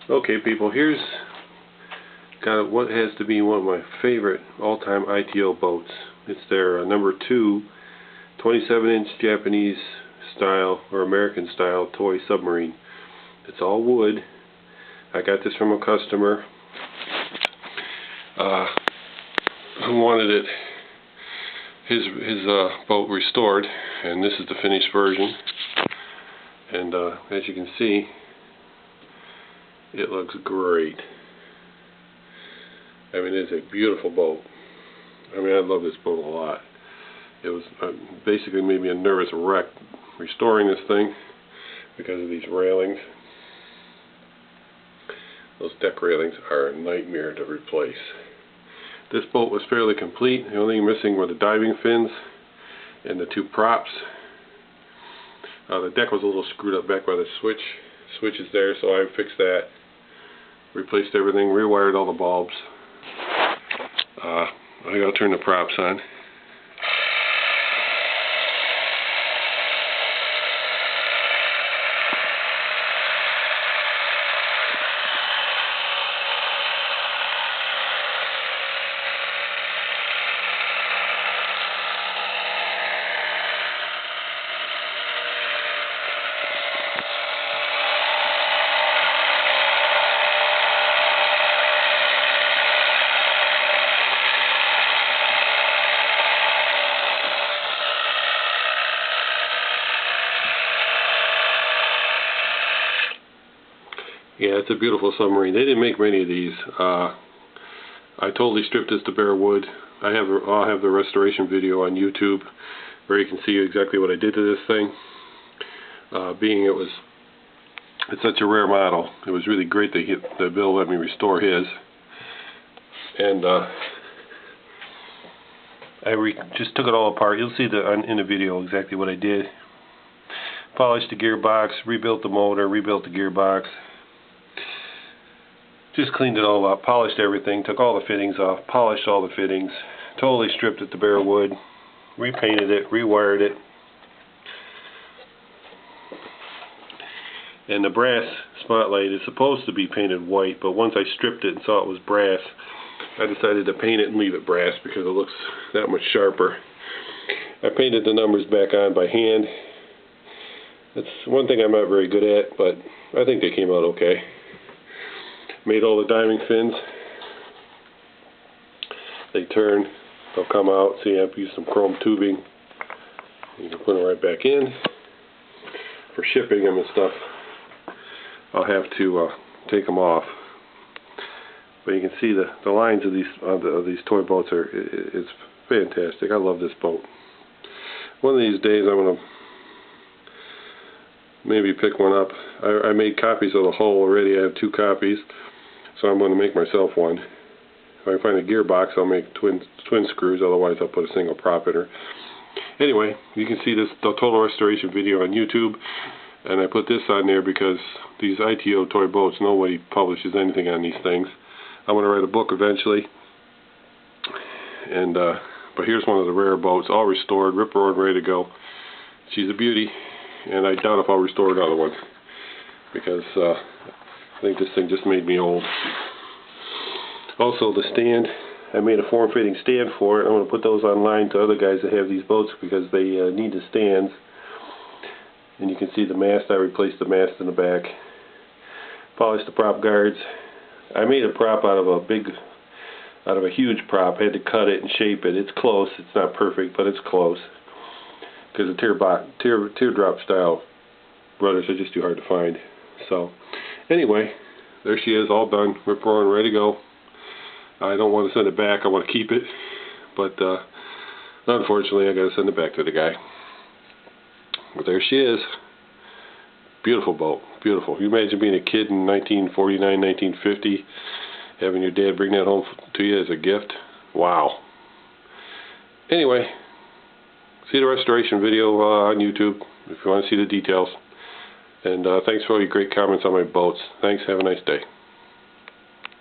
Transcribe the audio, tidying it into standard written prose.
Okay, people, here's kind of what has to be one of my favorite all-time ITO boats. It's their number 2 27-inch Japanese style or American style toy submarine. It's all wood. I got this from a customer who wanted his boat restored, and this is the finished version. And as you can see, it looks great. I mean, it's a beautiful boat. I mean, I love this boat a lot. It was basically made me a nervous wreck restoring this thing because of these railings. Those deck railings are a nightmare to replace. This boat was fairly complete. The only thing missing were the diving fins and the 2 props. The deck was a little screwed up back by the switch. Switch is there, so I fixed that. Replaced everything, rewired all the bulbs. I gotta turn the props on. Yeah, it's a beautiful submarine. They didn't make many of these. I totally stripped this to bare wood. I'll have the restoration video on YouTube where you can see exactly what I did to this thing. Being it's such a rare model, it was really great that Bill let me restore his. And just took it all apart. You'll see in the video exactly what I did. Polished the gearbox, rebuilt the motor, rebuilt the gearbox. Just cleaned it all up, polished everything, took all the fittings off, polished all the fittings, totally stripped it to bare wood, repainted it, rewired it. And the brass spotlight is supposed to be painted white, but once I stripped it and saw it was brass, I decided to paint it and leave it brass because it looks that much sharper. I painted the numbers back on by hand. That's one thing I'm not very good at, but I think they came out okay. Made all the diving fins. They turn, they'll come out. See, I've used some chrome tubing. You can put them right back in. For shipping them and stuff, I'll have to take them off. But you can see the lines of these toy boats it's fantastic. I love this boat. One of these days I'm gonna maybe pick one up. I made copies of the hull already. I have 2 copies. So I'm going to make myself one. If I find a gearbox, I'll make twin screws. Otherwise, I'll put a single prop in her. Anyway, you can see the total restoration video on YouTube. And I put this on there because these ITO toy boats, nobody publishes anything on these things. I'm going to write a book eventually. And but here's one of the rare boats, all restored, rip-roared, ready to go. She's a beauty. And I doubt if I'll restore another one. Because I think this thing just made me old. Also, the stand, I made a form-fitting stand for it. I'm going to put those online to other guys that have these boats because they need the stands. And you can see the mast. I replaced the mast in the back. Polished the prop guards. I made a prop out of a huge prop. I had to cut it and shape it. It's close. It's not perfect, but it's close. Because the teardrop style rudders are just too hard to find. So, anyway, there she is, all done, rip-roaring, ready to go. I don't want to send it back, I want to keep it, but unfortunately I got to send it back to the guy. But there she is. Beautiful boat, beautiful. You imagine being a kid in 1949, 1950, having your dad bring that home to you as a gift. Wow. Anyway, see the restoration video on YouTube if you want to see the details. And thanks for all your great comments on my boats. Thanks, have a nice day.